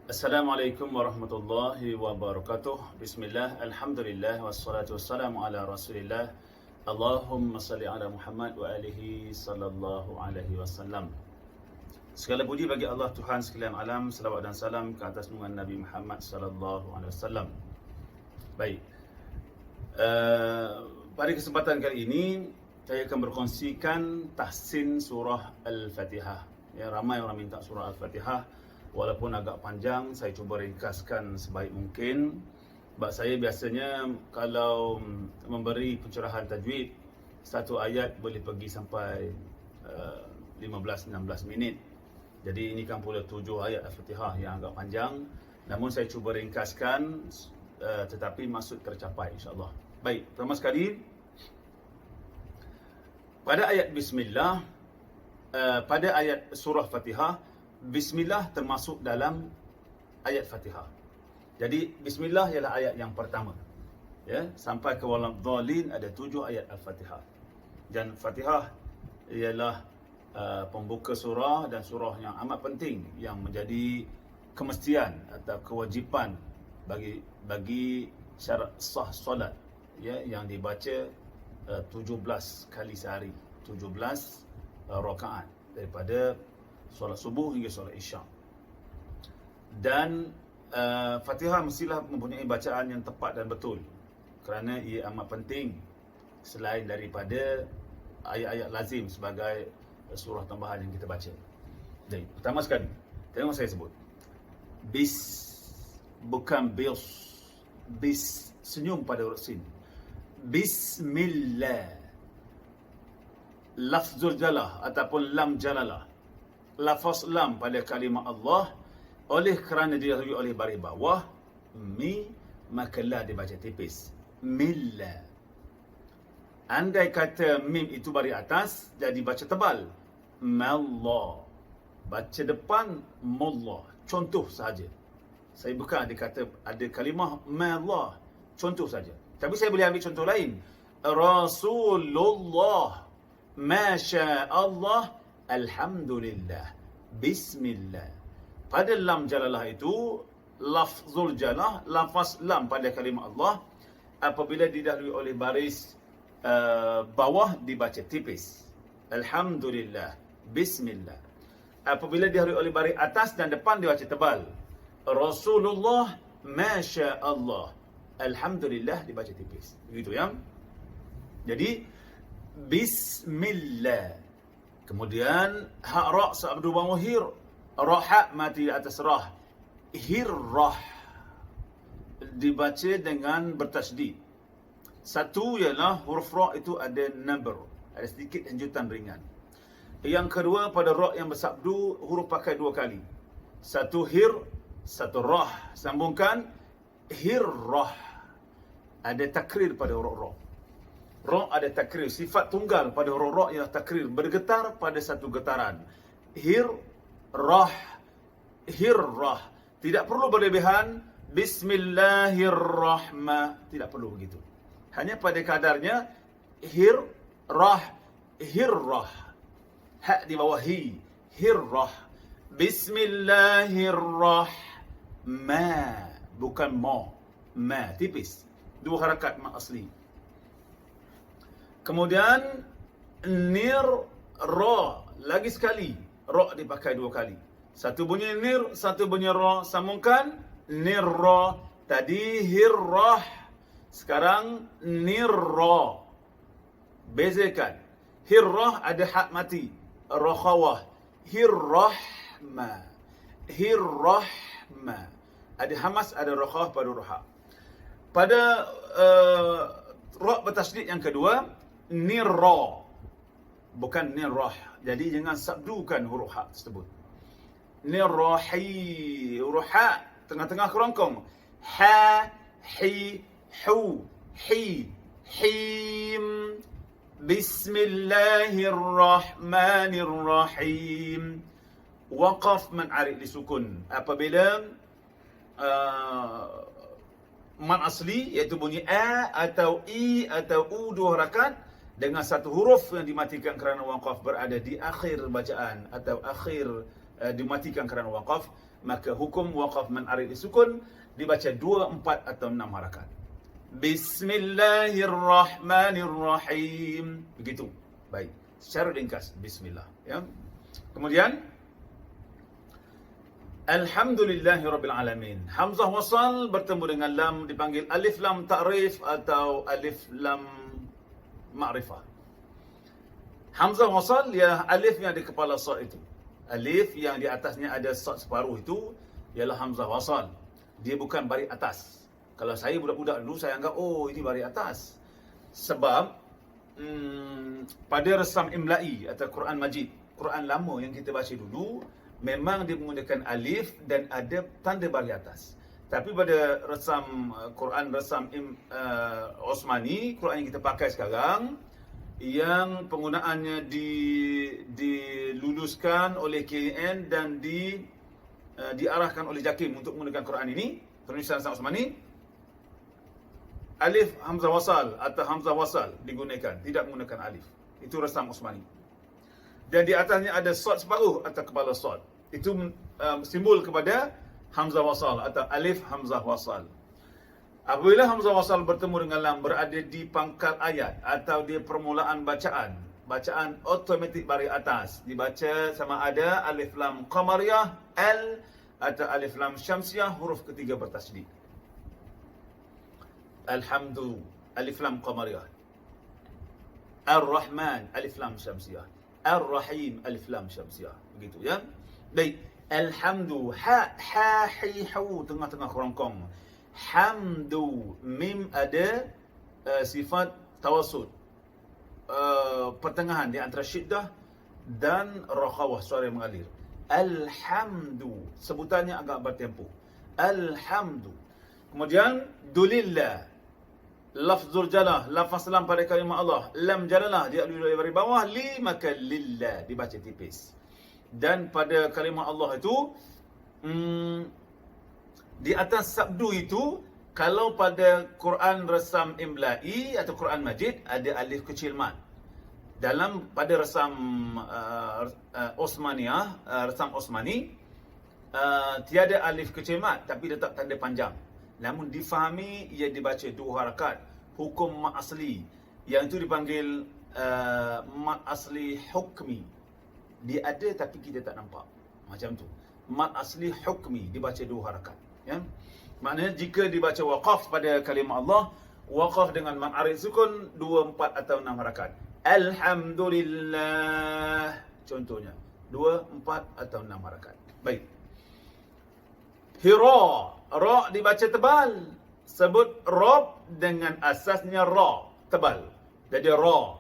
Assalamualaikum warahmatullahi wabarakatuh. Bismillah, alhamdulillah, wassalatu wassalamu ala rasulillah. Allahumma salli ala Muhammad wa alihi sallallahu alaihi wasallam. Segala puji bagi Allah Tuhan sekalian alam, salawat dan salam ke atas junjungan Nabi Muhammad sallallahu alaihi wasallam. Baik. Pada kesempatan kali ini saya akan berkongsikan tahsin surah Al-Fatihah. Ya, ramai orang minta surah Al-Fatihah. Walaupun agak panjang, saya cuba ringkaskan sebaik mungkin. Sebab saya biasanya kalau memberi pencerahan tajwid, satu ayat boleh pergi sampai 15-16 minit. Jadi ini kan pula 7 ayat Al-Fatihah yang agak panjang. Namun saya cuba ringkaskan, tetapi maksud tercapai insyaAllah. Baik, pertama sekali, pada ayat Bismillah, pada ayat surah Fatihah, Bismillah termasuk dalam ayat Fatihah. Jadi Bismillah ialah ayat yang pertama. Ya, sampai ke waladhdallin ada 7 ayat Al-Fatihah. Dan Fatihah ialah pembuka surah dan surah yang amat penting yang menjadi kemestian atau kewajipan bagi syarat sah solat, ya, yang dibaca 17 kali sehari, 17 rakaat daripada solat subuh hingga solat isyak. Dan Fatihah mestilah mempunyai bacaan yang tepat dan betul, kerana ia amat penting selain daripada ayat-ayat lazim sebagai surah tambahan yang kita baca. Jadi, pertama sekali, tengok saya sebut bis, bukan bis. Bis, senyum pada huruf sin. Bismillah, lafzul jalah ataupun lam jalalah, lafaz lam pada kalimah Allah, oleh kerana didahului oleh baris bawah mi, maka la dibaca tipis, millah. Andai kata mim itu baris atas, jadi baca tebal, mallah. Baca depan mullah, contoh saja. Saya bukan ada kata ada kalimah mallah, contoh saja. Tapi saya boleh ambil contoh lain, Rasulullah, masya Allah, alhamdulillah, bismillah. Pada lam jalalah itu, lafzul jalah, lafaz lam pada kalimah Allah, apabila didahului oleh baris bawah dibaca tipis, alhamdulillah, bismillah. Apabila didahului oleh baris atas dan depan dibaca tebal, Rasulullah, masya Allah, alhamdulillah dibaca tipis. Begitu ya. Jadi bismillah. Kemudian hak ra sabdu bawah hir, ra hak mati di atas rah, hirrah, dibaca dengan bertasydid. Satu ialah huruf ra itu ada number, ada sedikit hanjutan ringan. Yang kedua, pada ra yang bersabdu huruf pakai 2 kali. Satu hir, satu rah. Sambungkan, hirrah. Ada takrir pada huruf ra. Ra ada takrir, sifat tunggal pada huruf ra ialah takrir, bergetar pada satu getaran. Hir, rah, hirrah. Tidak perlu berlebihan, bismillahirrahmanirrahim. Tidak perlu begitu. Hanya pada kadarnya, hir, rah, hirrah. Hak di bawah hi, hirrah. Bismillahirrahmanirrahim. Bukan ma. Ma, tipis. 2 harakat ma asli. Kemudian nir, ra, lagi sekali. Ra dipakai 2 kali. Satu bunyi nir, satu bunyi ra. Sambungkan, nirra. Tadi hirrah, sekarang nirra. Bezakan. Hirrah ada hak mati, rakhawah. Hirrahma, hirrahma. Ada hamas, ada rakhawah pada roha. Pada ra bertasydid yang kedua, nirra, bukan nirrah. Jadi jangan sabdukan huruf ha tersebut. Nirrahi, huruf ha tengah-tengah kerongkong. Ha, hi, hu, hi, him. Bismillahirrahmanirrahim. Waqaf man'arik disukun. Apabila man asli, iaitu bunyi a atau i atau u 2 harakat, dengan satu huruf yang dimatikan kerana waqaf berada di akhir bacaan atau akhir dimatikan kerana waqaf, maka hukum waqaf man arid disukun dibaca 2, 4 atau 6 harakat. Bismillahirrahmanirrahim. Begitu. Baik. Secara ringkas, bismillah, ya. Kemudian Alhamdulillahirabbil alamin. Hamzah wasal bertemu dengan lam dipanggil alif lam ta'rif atau alif lam ma'rifah. Hamzah wasal ialah alif yang di kepala sad itu. Alif yang di atasnya ada sad separuh itu ialah hamzah wasal. Dia bukan baris atas. Kalau saya budak-budak dulu saya anggap ini baris atas. Sebab pada resam imla'i atau Quran Majid, Quran lama yang kita baca dulu, memang dia menggunakan alif dan ada tanda baris atas. Tapi pada resam Quran resam Osmani, Quran yang kita pakai sekarang, yang penggunaannya diluluskan oleh KN dan diarahkan oleh JAKIM untuk menggunakan Quran ini, penulisan Osmani, alif hamzah wasal atau hamzah wasal digunakan, tidak menggunakan alif. Itu resam Osmani. Dan di atasnya ada sad separuh atau kepala sad. Itu simbol kepada hamzah wasal atau alif hamzah wasal. Apabila hamzah wasal bertemu dengan lam berada di pangkal ayat atau di permulaan bacaan, bacaan automatik baris atas, dibaca sama ada alif lam qamariyah al atau alif lam syamsiyah, huruf ketiga bertasydid. Alhamdu alif lam qamariyah. Ar-Rahman alif lam syamsiyah. Ar-Rahim alif lam syamsiyah. Begitu, ya. Baik, alhamdu ha hi hu tengah-tengah kerongkong. Hamdu mim ada sifat tawasud, pertengahan di antara syiddah dan rakhawah, suara yang mengalir. Alhamdu sebutannya agak bertempo. Alhamdu. Kemudian dulillah, lafzul jalah, lafaz lam pada kalimah Allah, lam jalalah dia dari bawah, li maka lillah dibaca tipis. Dan pada kalimah Allah itu di atas sabdu itu, kalau pada Quran resam imla'i atau Quran Majid ada alif kecil mat. Dalam pada resam Osmaniyah, resam Osmani, tiada alif kecil mat tapi letak tanda panjang. Namun difahami ia dibaca 2 harakat. Hukum mat asli yang itu dipanggil mat asli hukmi. Dia ada tapi kita tak nampak. Macam tu. Mat asli hukmi dibaca 2 harakat. Ya? Maknanya jika dibaca waqaf pada kalimah Allah, waqaf dengan mat arid sukun 2, 4 atau 6 harakat. Alhamdulillah contohnya 2, 4 atau 6 harakat. Baik. Hira, ra dibaca tebal. Sebut rob dengan asasnya ra, tebal. Jadi ra,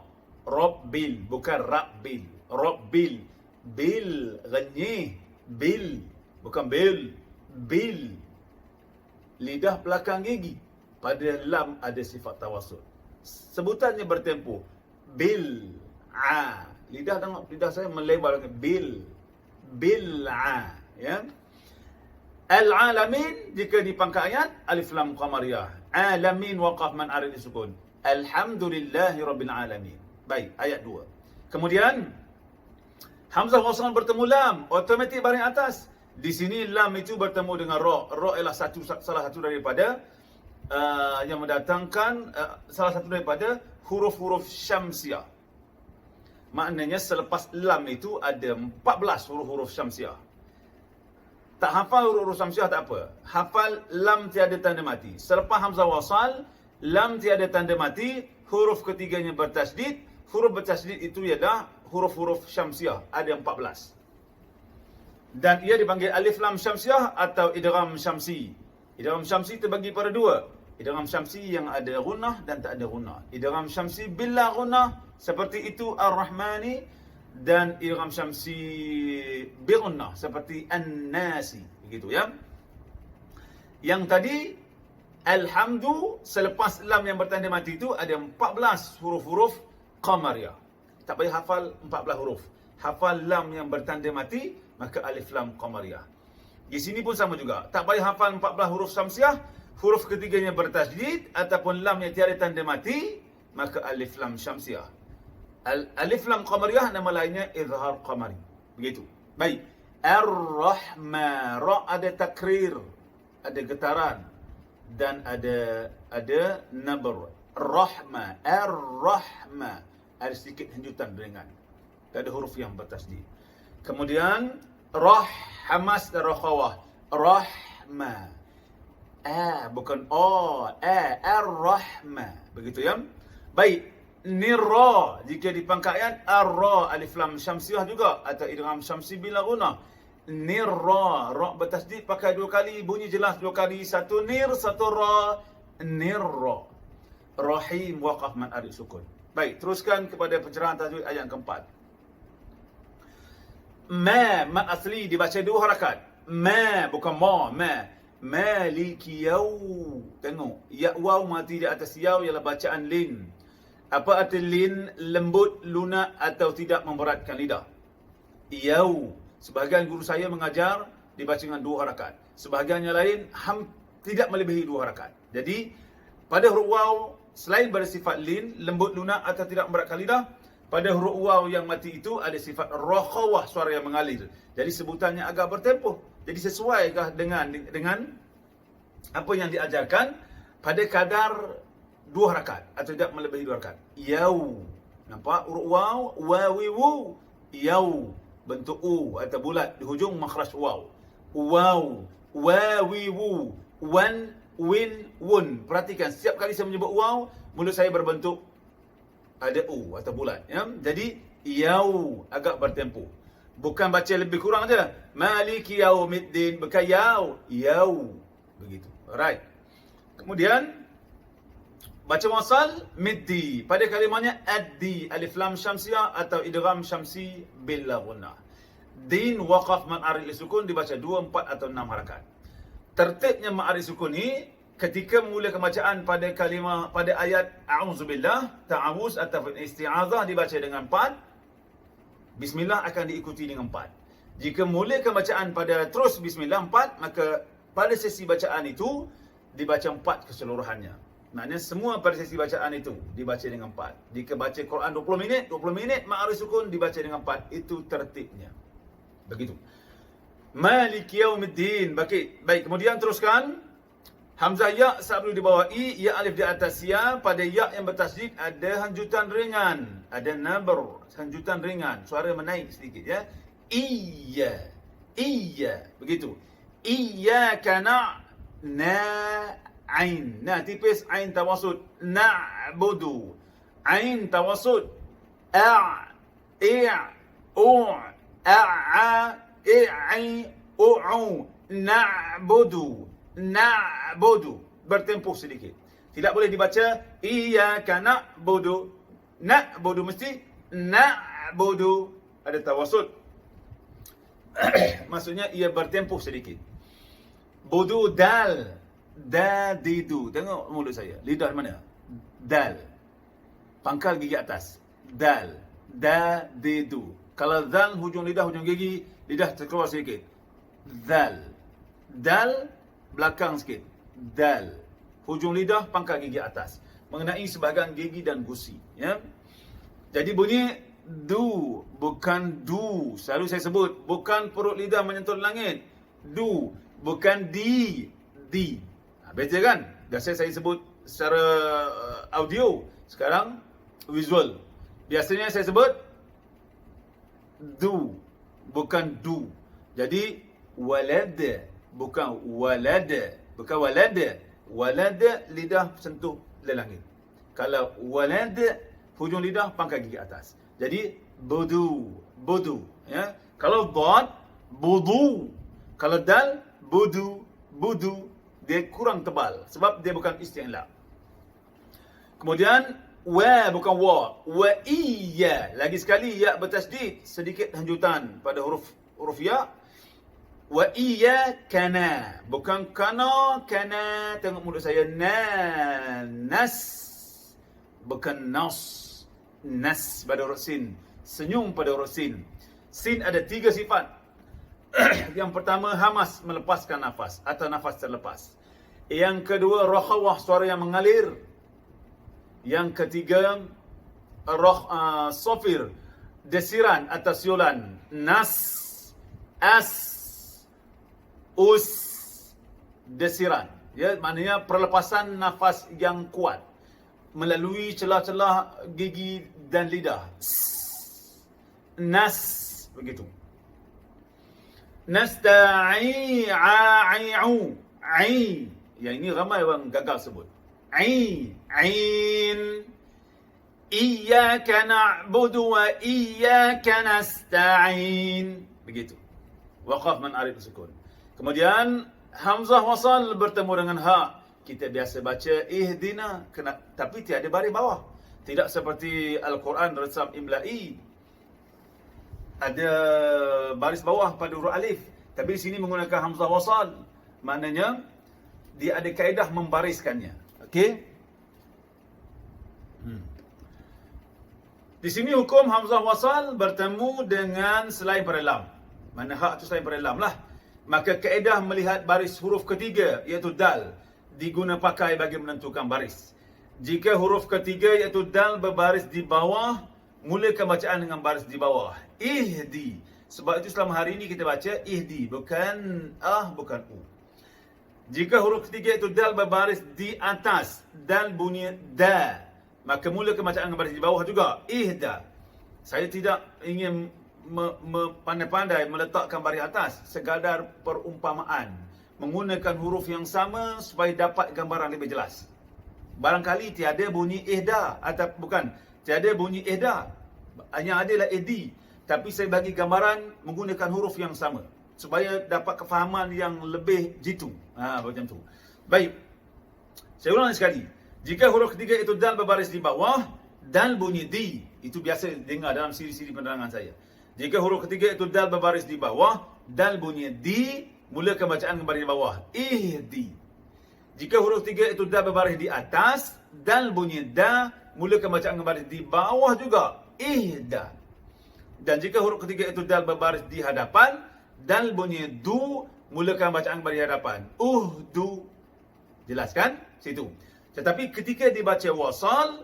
rabbil bukan rabbil. Rabbil, bil ghanyi, bil bukan bil, bil. Lidah belakang gigi. Pada lam ada sifat tawassul. Sebutannya bertempo. Bil a. Lidah tengok, lidah saya melebar ke bil. Bil a, ya. Al-alamin jika di pangkal ayat alif lam qamariyah. Alamin waqaf man arid disukun. Alhamdulillahirabbil alamin. Baik, ayat 2. Kemudian hamzah wasal bertemu lam, automatik baris atas. Di sini lam itu bertemu dengan ra. Ra ialah salah satu daripada yang mendatangkan salah satu daripada huruf-huruf syamsiah. Maknanya selepas lam itu ada 14 huruf-huruf syamsiah. Tak hafal huruf syamsiah tak apa. Hafal lam tiada tanda mati. Selepas hamzah wasal, lam tiada tanda mati, huruf ketiganya bertasydid. Huruf bertasydid itu ialah huruf-huruf syamsiah. Ada 14. Dan ia dipanggil alif lam syamsiah atau idgham syamsi. Idgham syamsi terbagi pada 2. Idgham syamsi yang ada gunnah dan tak ada gunnah. Idgham syamsi bila gunnah seperti itu Ar-Rahmani, dan idgham syamsi bi gunnah seperti An-Nasi. Begitu, ya. Yang tadi alhamdu selepas lam yang bertanda mati itu ada 14 huruf-huruf qamariyah. Tak payah hafal 14 huruf. Hafal lam yang bertanda mati, maka alif lam qamariyah. Di sini pun sama juga. Tak payah hafal 14 huruf syamsiah, huruf ketiganya bertasydid ataupun lam yang tiada tanda mati, maka alif lam syamsiah. Alif lam qamariyah nama lainnya izhar qamari. Begitu. Baik. Ar-Rahma. Ra ada takrir, ada getaran dan ada nabr. Rahma, Ar-Rahma. Ada sedikit henjutan ringan. Tak ada huruf yang bertasdid. Kemudian hamas dan rakhawah. Rahma. Bukan Ar-Rahma. Begitu ya. Baik. Nirra, jika dipangkatkan ar-ra alif lam syamsiyah juga atau idgham syamsi bila gunah. Nirra, ra bertasdid pakai dua kali, bunyi jelas dua kali, satu nir, satu ra. Nirra. Rahim waqaf man arid sukun. Baik, teruskan kepada pencerahan tajwid ayat keempat. Mad asli dibaca dua harakat. Bukan ma. Maliki yaw. Tengok, ya waw mati di atas yaw ialah bacaan lin. Apa arti lin? Lembut, lunak atau tidak memberatkan lidah. Yaw. Sebahagian guru saya mengajar dibaca dengan dua harakat. Sebahagian yang lain tidak melebihi dua harakat. Jadi pada huruf waw selain bersifat lin, lembut, lunak atau tidak memberatkan lidah, pada huruf waw yang mati itu ada sifat rakhawah, suara yang mengalir. Jadi sebutannya agak bertempoh. Jadi sesuaikah dengan apa yang diajarkan pada kadar dua harakat atau tidak melebihi dua harakat. Yaw. Nampak huruf waw, wawiwu, yaw. Bentuk u atau bulat di hujung makhraj waw. Waw, wawiwu, wan, win, wun. Perhatikan setiap kali saya menyebut waw, mulut saya berbentuk ada u atau bulat ya. Jadi yaw agak bertempoh. Bukan baca lebih kurang aja. Maliki yaumiddin, bukan yaw. Begitu. Alright. Kemudian baca wasal middi. Pada kalimahnya addi, alif lam syamsiyah atau idgham syamsi bila gunnah. Din waqaf man arid sukun dibaca 2, 4 atau 6 harakat. Tertibnya man arid sukun ni ketika mula kebacaan pada kalimah pada ayat a'udzubillah, ta'awuz atau isti'azah dibaca dengan 4. Bismillah akan diikuti dengan 4. Jika mula kebacaan pada terus bismillah 4, maka pada sesi bacaan itu dibaca 4 keseluruhannya. Maknanya semua pada sesi bacaan itu dibaca dengan 4. Jika baca Quran 20 minit ma'arif sukun dibaca dengan 4. Itu tertibnya. Begitu. Maliki yaumiddin. Baik, kemudian teruskan. Hamzah ya sablu di bawah i, ya alif di atas ya. Pada ya yang bertasdid ada hanjutan ringan, ada nabr, hanjutan ringan, suara menaik sedikit ya. Iya. Begitu. Iyyaka ain. Nah, tipis ain tawasud. Na'budu. Ain tawasud. Na'budu. Bertempuh sedikit. Tidak boleh dibaca iyyaka na'budu. Na'budu mesti na'budu. Ada tawasud. Maksudnya ia bertempuh sedikit. Budu dal. Dadidu. Tengok mulut saya. Lidah mana? Dal. Pangkal gigi atas. Dal. Dadidu. Kalau zal hujung lidah, hujung gigi, lidah terkeluar sedikit. Dal. Dal belakang sikit. Dal. Hujung lidah, pangkal gigi atas. Mengenai sebahagian gigi dan gusi. Ya. Jadi bunyi du, bukan du. Selalu saya sebut, bukan perut lidah menyentuh langit. Du, bukan di. Beza kan? Biasa saya sebut secara audio. Sekarang visual. Biasanya saya sebut du, bukan du. Jadi walad, bukan walad. Bukan walad. Walad lidah sentuh langit. Kalau walad hujung lidah pangkal gigi atas. Jadi budu. Ya. Kalau dad budu. Kalau dal budu. Dia kurang tebal sebab dia bukan isti'la. Kemudian wa bukan wa. Wa iya. Lagi sekali ya bertasdid, sedikit hanjutan pada huruf ya. Wa iya kana. Bukan kana. Tengok mulut saya. Nas. Bukan nas. Nas pada huruf sin. Senyum pada huruf sin. Sin ada 3 sifat. Yang pertama, hamas, melepaskan nafas atau nafas terlepas. Yang kedua, rakhawah, suara yang mengalir. Yang ketiga, sofir, desiran atau siulan. Nas, as, us, desiran. Ya, maknanya perlepasan nafas yang kuat melalui celah-celah gigi dan lidah. Nas, begitu. Nasta'i'u, ai. Yang ini ramai orang gagal sebut. Ain. Iyyaka na'budu wa iyyaka nasta'in. Begitu. Waqaf man arif sukun. Kemudian hamzah wasal bertemu dengan ha. Kita biasa baca ihdina, tapi tiada baris bawah. Tidak seperti Al-Quran resam imla'i. Ada baris bawah pada huruf alif. Tapi di sini menggunakan hamzah wasal. Maknanya dia ada kaedah membariskannya. Okey? Di sini hukum hamzah wasal bertemu dengan selain pada lam. Mana hak tu selain pada lam lah. Maka kaedah melihat baris huruf ketiga iaitu dal diguna pakai bagi menentukan baris. Jika huruf ketiga iaitu dal berbaris di bawah, mulakan bacaan dengan baris di bawah. Ihdi. Sebab itu selama hari ini kita baca ihdi, bukan bukan u. Jika huruf ketiga iaitu dal berbaris di atas, dal bunyi da, maka mulakan bacaan dengan baris di bawah juga. Ihda. Saya tidak ingin pandai-pandai meletakkan baris atas, sekadar perumpamaan. Menggunakan huruf yang sama supaya dapat gambaran lebih jelas. Barangkali tiada bunyi ihda atau bukan, tiada bunyi ihda. Hanya adalah edi. Tapi saya bagi gambaran menggunakan huruf yang sama supaya dapat kefahaman yang lebih jitu. Macam tu. Baik. Saya ulang sekali. Jika huruf ketiga itu dal berbaris di bawah, dal bunyi di. Itu biasa dengar dalam siri-siri penerangan saya. Jika huruf ketiga itu dal berbaris di bawah, dal bunyi di, mulakan bacaan dengan baris di bawah. Ihdi. Jika huruf tiga itu dal berbaris di atas, dal bunyi da, mulakan bacaan dengan baris di bawah juga. Ihda. Dan jika huruf ketiga itu dal berbaris di hadapan, dal bunyi du, mulakan bacaan baris di hadapan. Uhdu. Jelaskan? Situ. Tetapi ketika dibaca wasal,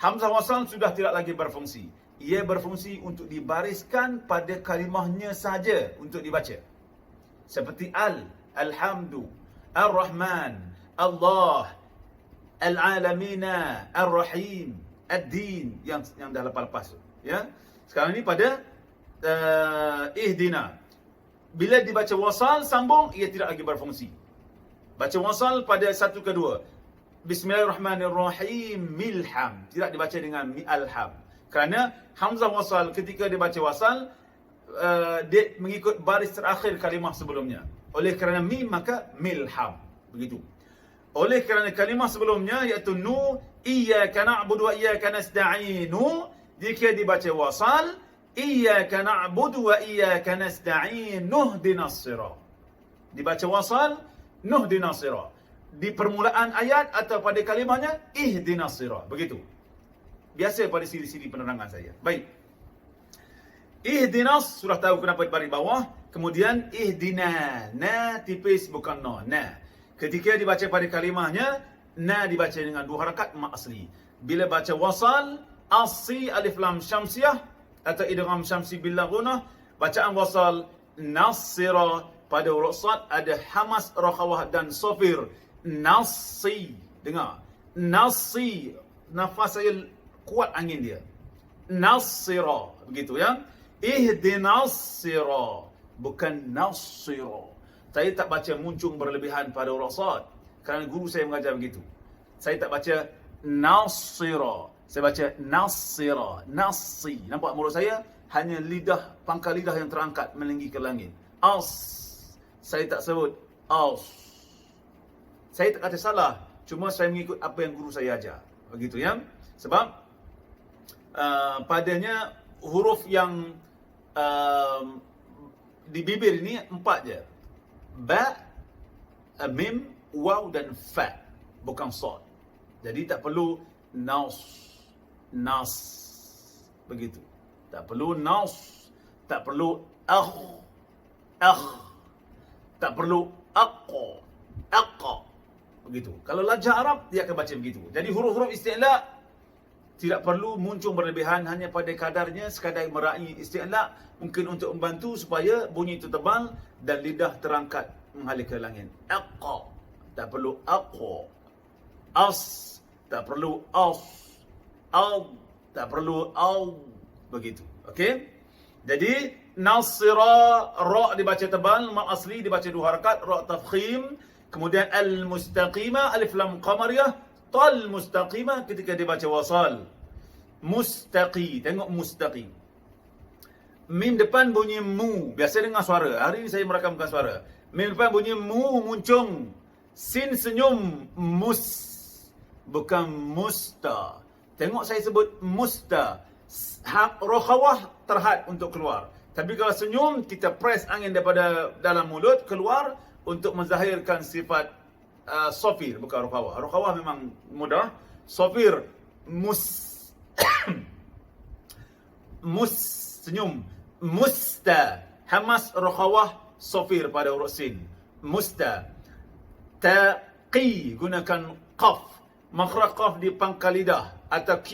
hamzah wasal sudah tidak lagi berfungsi. Ia berfungsi untuk dibariskan pada kalimahnya saja untuk dibaca. Seperti alhamdu, ar-rahman, Allah, al-alamina, ar-rahim, ad-din yang dah lepas-lepas tu. Ya. Sekarang ni pada ihdina. Bila dibaca wasal sambung, ia tidak lagi berfungsi. Baca wasal pada satu kedua. Bismillahirrahmanirrahim, milham. Tidak dibaca dengan alham. Kerana hamzah wasal ketika dibaca wasal, dia mengikut baris terakhir kalimah sebelumnya. Oleh kerana mim, maka milham. Begitu. Oleh kerana kalimah sebelumnya iaitu nu, iyyaka na'budu wa iyyaka nasta'inu, jika dibaca wasal, iyyaka na'budu wa iyyaka nasta'in, nuhdinas sirat. Dibaca wasal, nuhdinas sirat. Di permulaan ayat atau pada kalimahnya, ihdinas sirat. Begitu. Biasa pada siri-siri penerangan saya. Baik. Ihdinas, sudah tahu kenapa baris bawah. Kemudian ihdina. Na tipis bukan no. Na. Ketika dibaca pada kalimahnya, na dibaca dengan dua harakat mat asli. Bila baca wasal, asli alif lam syamsiah atau idgham syamsi bil gunah, bacaan wasal nasira pada huruf sad ada hamas, rakhawah dan safir. Nasi. Dengar. Nasi. Nafas saya kuat angin dia. Nasira. Begitu ya. Ihdinas sira. Bukan nasira. Saya tak baca muncung berlebihan pada huruf sad. Kerana guru saya mengajar begitu. Saya tak baca nasira. Saya baca nasira. Nasi. Nampak mulut saya? Hanya lidah, pangkal lidah yang terangkat meninggi ke langit. As. Saya tak sebut as. Saya tak kata salah. Cuma saya mengikut apa yang guru saya ajar. Begitu ya. Sebab padanya huruf yang di bibir ini 4 je. Ba, mim, waw dan fa. Bukan sad. Jadi tak perlu nas. Nas. Begitu. Tak perlu nas. Tak perlu akh. Tak perlu aqqa. Begitu. Kalau lajah Arab, dia akan baca begitu. Jadi huruf-huruf isti'la Tidak perlu muncul berlebihan, hanya pada kadarnya, sekadar meraih isti'la, mungkin untuk membantu supaya bunyi itu tebal dan lidah terangkat mengalir ke langit. Aqqa, tak perlu aqqa. As, tak perlu as. Al, tak perlu al. Begitu. Okey? Jadi nasira, ra dibaca tebal, mat asli dibaca 2 harakat, ra tafkhim. Kemudian al-mustaqimah, alif lam qamariyah, tal mustaqimah ketika dibaca wasal. Mustaqi, tengok mustaqi. Mim depan bunyi mu, biasa dengar suara. Hari ini saya merakamkan suara. Mim depan bunyi mu, muncung. Sin senyum, mus, bukan musta. Tengok saya sebut musta. Rokhawah terhad untuk keluar. Tapi kalau senyum, kita press angin daripada dalam mulut keluar untuk menzahirkan sifat sofir, bukan rokhawah. Rokhawah memang mudah. Sofir, mus, mus, senyum. Musta, hamas, rokhawah, sofir pada huruf sin. Musta. Taqi, gunakan qaf. Makhraj qaf di pangkal lidah atau q.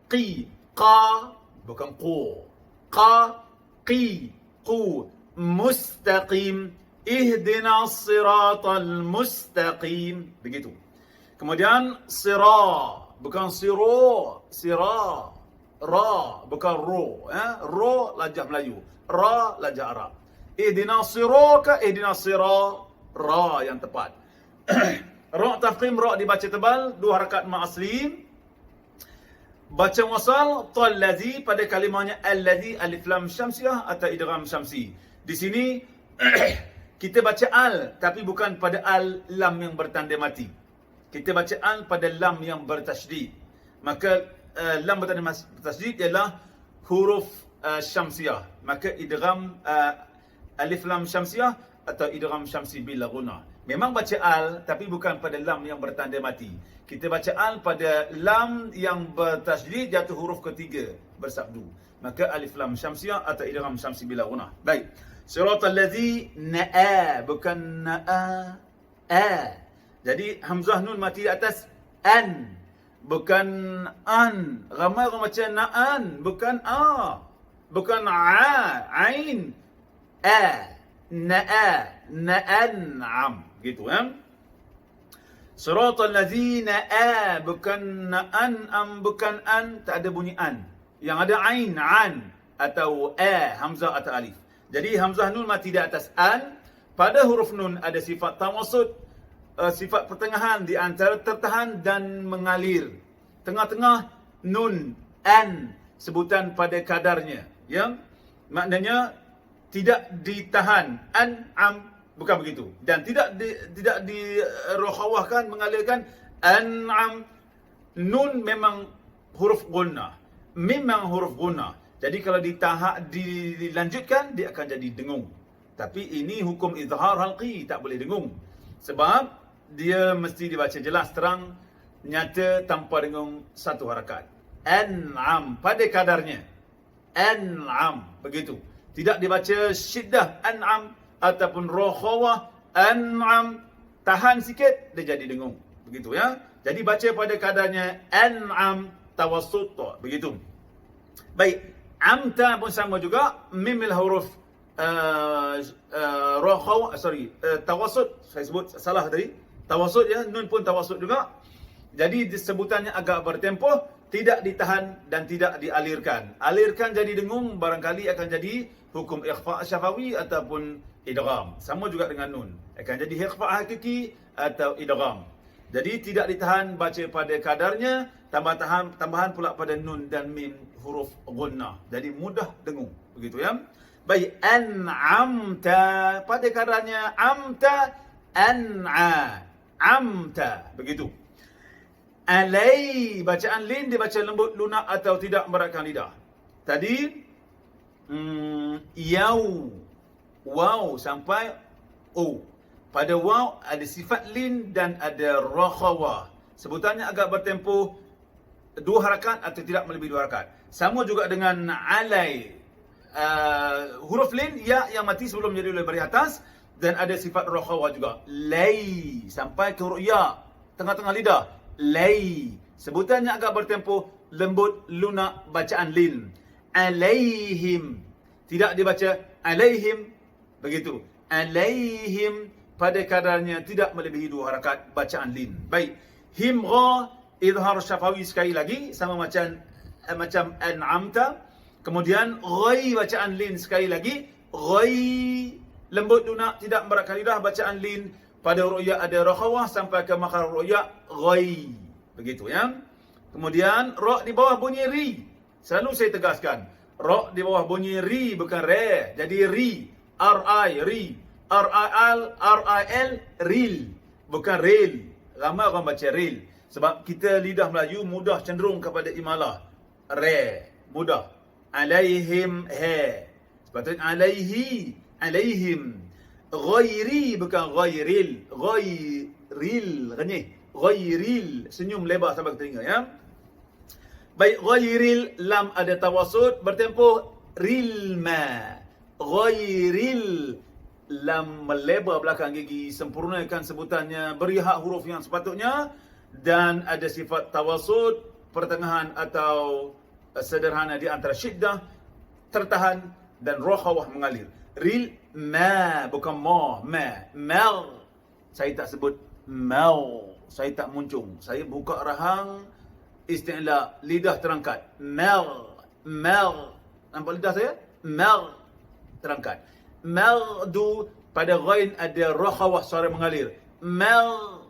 Qi, qa, bukan qu. Qa, qi, qu. Mustaqim. Ihdina siratal mustaqim. Begitu. Kemudian sira, bukan siro, sira. Ra, bukan ro. Ro lajah Melayu. Ra lajah Arab. Ihdina siraka, ihdina sira. Ra yang tepat. Ra tafkhim, ra dibaca tebal, 2 harakat ma asli. Baca wasal, tal ladzi pada kalimahnya alladzi, alif lam syamsiyah atau idgham syamsi. Di sini kita baca al, tapi bukan pada al lam yang bertanda mati. Kita baca al pada lam yang bertasydid. Maka lam bertanda tasydid ialah huruf syamsiyah. Maka idgham alif lam syamsiyah atau idgham syamsi bila guna. Memang baca al, tapi bukan pada lam yang bertanda mati. Kita baca al pada lam yang bertasydid, jatuh huruf ketiga bersabdu. Maka alif lam syamsiyah atau idgham syamsi bila guna. Baik. Siratal ladzi, na'a, bukan na'a, a. Jadi hamzah nun mati di atas an, bukan an. Ramai orang baca na'an, bukan a, bukan a, ain, a, na'a, na'an'am, gitu kan? Siratal ladzina, a, bukan na'an'am, bukan an, tak ada bunyi an. Yang ada ain, an, atau a, hamzah atau alif. Jadi hamzah nun mati di atas an. Pada huruf nun ada sifat tawassut, sifat pertengahan di antara tertahan dan mengalir. Tengah-tengah nun, an, sebutan pada kadarnya, ya. Maknanya tidak ditahan, an'am, bukan begitu. Dan tidak dirokhawahkan, mengalirkan, an'am. Nun memang huruf gunnah, memang huruf gunnah. Jadi kalau dilanjutkan, dia akan jadi dengung. Tapi ini hukum izhar halqi, tak boleh dengung. Sebab dia mesti dibaca jelas, terang, nyata, tanpa dengung, 1 harakat. An'am, pada kadarnya. An'am, begitu. Tidak dibaca syiddah, an'am, ataupun rokhawah, an'am. Tahan sikit, dia jadi dengung. Begitu ya. Jadi baca pada kadarnya, an'am, tawassut, begitu. Baik. Amta pun sama juga, mimil huruf tawassut. Saya sebut salah tadi. Tawassut ya, nun pun tawassut juga. Jadi sebutannya agak bertempoh, tidak ditahan dan tidak dialirkan. Alirkan jadi dengung, barangkali akan jadi hukum ikhfa' syafawi ataupun idgham. Sama juga dengan nun. Akan jadi ikhfa' hakiki atau idgham. Jadi tidak ditahan, baca pada kadarnya, tambahan pula pada nun dan mim huruf gunnah. Jadi mudah dengung. Begitu ya. Baik, an'amta, pada kadarnya amta, an'a, amta. Begitu. Alai, bacaan lin dibaca lembut, lunak atau tidak memberatkan lidah. Tadi yau, waw sampai o. Pada waw ada sifat lin dan ada rokhawah. Sebutannya agak bertempoh 2 harakat atau tidak melebihi 2 harakat. Sama juga dengan alai. Huruf lin, ya yang mati sebelum jadi lebih atas. Dan ada sifat rokhawah juga. Lay, sampai ke huruf ya, tengah-tengah lidah. Lay. Sebutannya agak bertempoh lembut, lunak bacaan lin. Alaihim. Tidak dibaca alaihim. Begitu. Alaihim pada kadarnya tidak melebihi 2 harakat bacaan lin. Baik. Him ra izhar syafawi sekali lagi sama macam an'amta. Kemudian ghai bacaan lin sekali lagi. Ghai lembut lunak tidak merakkan lidah bacaan lin. Pada ru'ya ada rakhawah sampai ke makhraj ru'ya ghai. Begitu ya. Kemudian ra di bawah bunyi ri. Selalu saya tegaskan, ra di bawah bunyi ri bukan re. Jadi ri, R-I, ri. R-I-L, ril. Bukan ril. Ramai orang baca ril. Sebab kita lidah Melayu mudah cenderung kepada imalah. Re, mudah. Alaihim, he. Sepatutnya alaihi, alaihim. Ghairi bukan ghairil. Ghairil, renyih. Ghairil, senyum lebar sampai ke telinga ya. Baik, ghairil, lam ada tawasud bertempuh rilma. Ghairil, lam melebar belakang gigi, sempurnakan sebutannya, beri hak huruf yang sepatutnya, dan ada sifat tawasud, pertengahan atau sederhana di antara syiddah, tertahan, dan rohawah mengalir. Ril, ma, bukan ma, mal. Saya tak sebut mal, saya tak muncung. Saya buka rahang, isti'la, lidah terangkat. Mal. Nampak lidah saya? Mal, terangkat. Maldu, pada ghain ada rohawah, suara mengalir. Mal,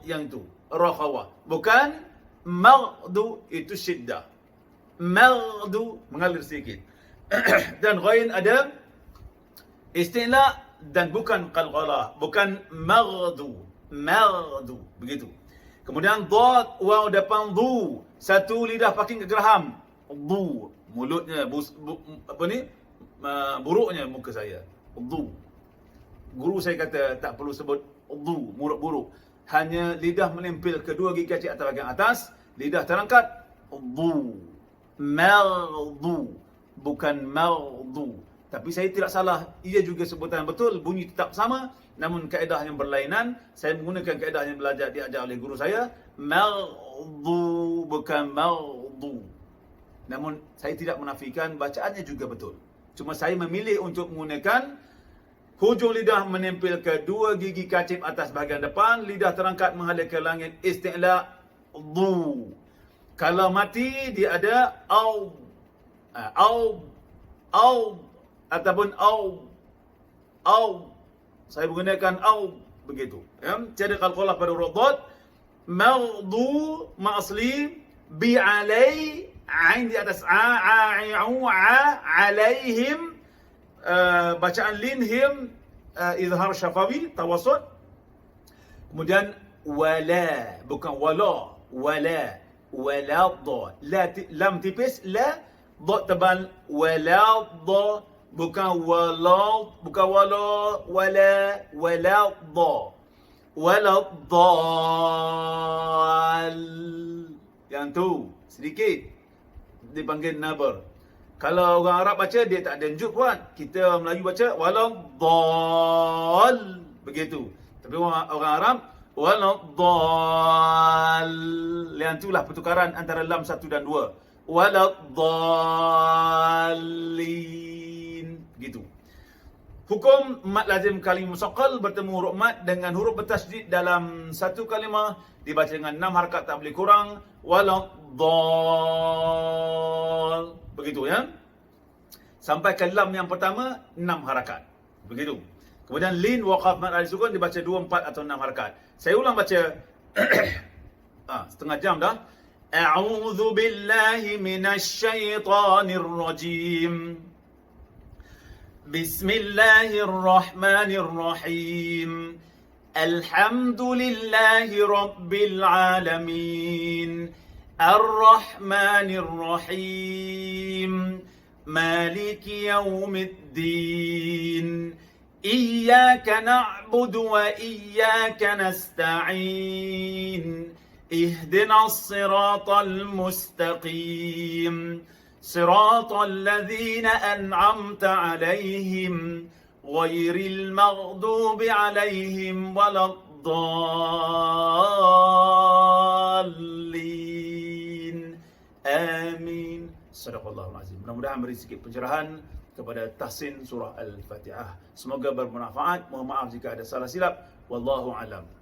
yang itu, rohawah. Bukan maldu, itu syiddah. Maldu, mengalir sedikit. Dan ghain ada isti'la dan bukan qalqalah, bukan maghdu, begitu. Kemudian dad, waw depan du, satu lidah paking ke geraham, du, mulutnya buruknya muka saya, du. Guru saya kata tak perlu sebut du, mulut buruk, hanya lidah menempel kedua gigi kacip atas bahagian atas, lidah terangkat, du, bukan maldu. Tapi saya tidak salah, ia juga sebutan betul, bunyi tetap sama, namun kaedah yang berlainan. Saya menggunakan kaedah yang diajar oleh guru saya, maldu bukan maldu. Namun saya tidak menafikan bacaannya juga betul. Cuma saya memilih untuk menggunakan hujung lidah menempel ke dua gigi kacip atas bahagian depan, lidah terangkat menghadap ke langit, isti'la du. Kalau mati dia ada au ataupun au. Saya menggunakan au begitu. Ya, jadi qalqalah pada huruf dad, maghdu ma'asli bi alai, ain di atas alaihim, bacaan linhim, izhar syafawi, tawasud. Kemudian wala, bukan wala, wala dha, lam tipis, la, dha tebal, wala dha, bukan wala, wala dhal. Yang tu sedikit dipanggil nabar. Kalau orang Arab baca dia tak ada njut pun. Kita Melayu baca wala dhal begitu. Tapi orang Arab wala dhal. Yang itulah pertukaran antara lam 1 dan 2. Wala dhalin gitu. Hukum mat lazim kalimah musaqqal bertemu huruf mat dengan huruf bertasydid dalam satu kalimah dibaca dengan 6 harakat tak boleh kurang. Wala dhal. Begitu ya. Sampai ke lam yang pertama 6 harakat. Begitu. Kemudian lin waqaf mad al sukun dibaca 2, 4 atau 6 harakat. Saya ulang baca setengah jam dah. A'udzu billahi minasy syaithanir rajim. Bismillahirrahmanirrahim. Alhamdulillahi rabbil alamin. Ar-Rahmanir Rahim. Maliki yaumiddin. Iyyaka na'budu wa iyyaka nasta'in. Ihdinas siratal mustaqim. Siratal ladzina an'amta 'alaihim ghairil maghdubi 'alaihim waladdallin. Amin. Sadaqallahul azim. Mudah-mudahan beri sikit pencerahan kepada tahsin surah Al-Fatihah. Semoga bermanfaat. Mohon maaf jika ada salah silap. Wallahu alam.